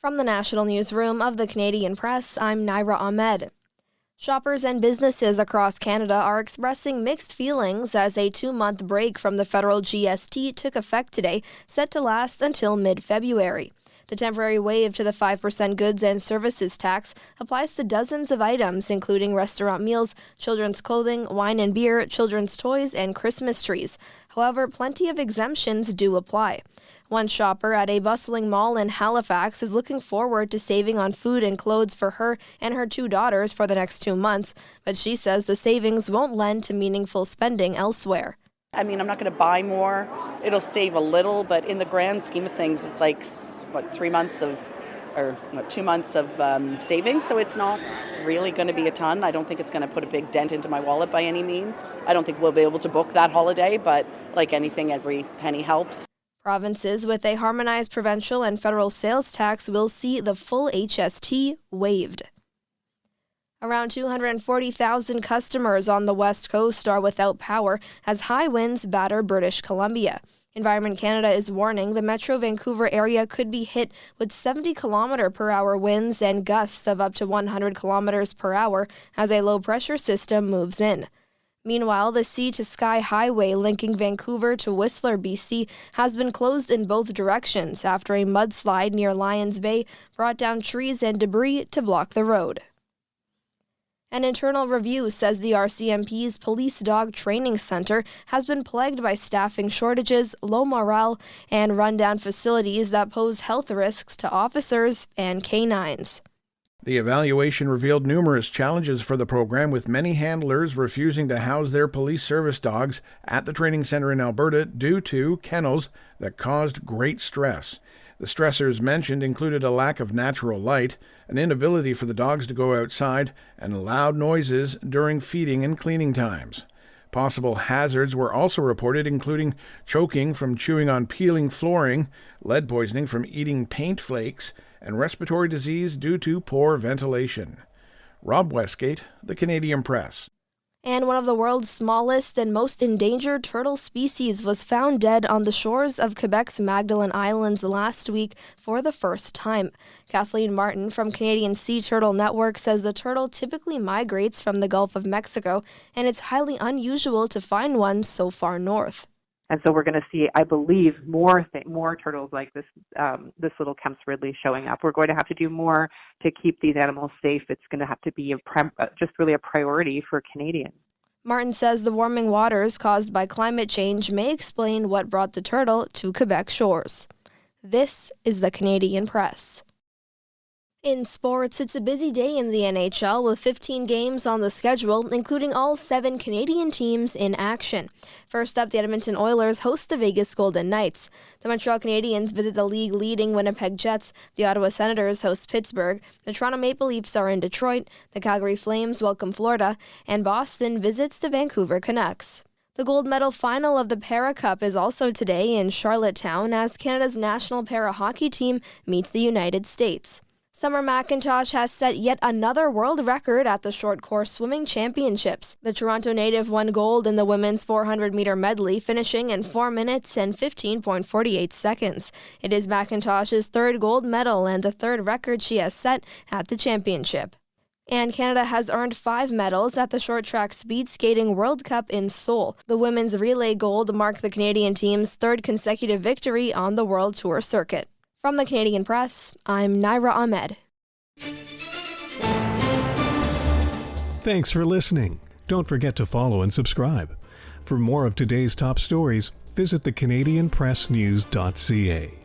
From the National Newsroom of the Canadian Press, I'm Naira Ahmed. Shoppers and businesses across Canada are expressing mixed feelings as a 2-month break from the federal GST took effect today, set to last until mid-February. The temporary waive to the 5% goods and services tax applies to dozens of items, including restaurant meals, children's clothing, wine and beer, children's toys, and Christmas trees. However, plenty of exemptions do apply. One shopper at a bustling mall in Halifax is looking forward to saving on food and clothes for her and her 2 daughters for the next 2 months, but she says the savings won't lend to meaningful spending elsewhere. I'm not going to buy more. It'll save a little, but in the grand scheme of things, it's like, 2 months of savings, so it's not really going to be a ton. I don't think it's going to put a big dent into my wallet by any means. I don't think we'll be able to book that holiday, but like anything, every penny helps. Provinces with a harmonized provincial and federal sales tax will see the full HST waived. Around 240,000 customers on the West Coast are without power as high winds batter British Columbia. Environment Canada is warning the Metro Vancouver area could be hit with 70-kilometer-per-hour winds and gusts of up to 100 kilometers per hour as a low-pressure system moves in. Meanwhile, the sea-to-sky highway linking Vancouver to Whistler, BC, has been closed in both directions after a mudslide near Lions Bay brought down trees and debris to block the road. An internal review says the RCMP's Police Dog Training Center has been plagued by staffing shortages, low morale, and rundown facilities that pose health risks to officers and canines. The evaluation revealed numerous challenges for the program, with many handlers refusing to house their police service dogs at the training center in Alberta due to kennels that caused great stress. The stressors mentioned included a lack of natural light, an inability for the dogs to go outside, and loud noises during feeding and cleaning times. Possible hazards were also reported, including choking from chewing on peeling flooring, lead poisoning from eating paint flakes, and respiratory disease due to poor ventilation. Rob Westgate, The Canadian Press. And one of the world's smallest and most endangered turtle species was found dead on the shores of Quebec's Magdalen Islands last week for the first time. Kathleen Martin from Canadian Sea Turtle Network says the turtle typically migrates from the Gulf of Mexico, and it's highly unusual to find one so far north. And so we're going to see, I believe, more turtles like this little Kemp's Ridley showing up. We're going to have to do more to keep these animals safe. It's going to have to be just really a priority for Canadians. Martin says the warming waters caused by climate change may explain what brought the turtle to Quebec shores. This is the Canadian Press. In sports, it's a busy day in the NHL with 15 games on the schedule, including all 7 Canadian teams in action. First up, the Edmonton Oilers host the Vegas Golden Knights. The Montreal Canadiens visit the league-leading Winnipeg Jets. The Ottawa Senators host Pittsburgh. The Toronto Maple Leafs are in Detroit. The Calgary Flames welcome Florida. And Boston visits the Vancouver Canucks. The gold medal final of the Para Cup is also today in Charlottetown as Canada's national para hockey team meets the United States. Summer McIntosh has set yet another world record at the short course swimming championships. The Toronto native won gold in the women's 400-meter medley, finishing in 4 minutes and 15.48 seconds. It is McIntosh's 3rd gold medal and the 3rd record she has set at the championship. And Canada has earned 5 medals at the short track speed skating World Cup in Seoul. The women's relay gold marked the Canadian team's 3rd consecutive victory on the World Tour circuit. From the Canadian Press, I'm Naira Ahmed. Thanks for listening. Don't forget to follow and subscribe. For more of today's top stories, visit thecanadianpressnews.ca.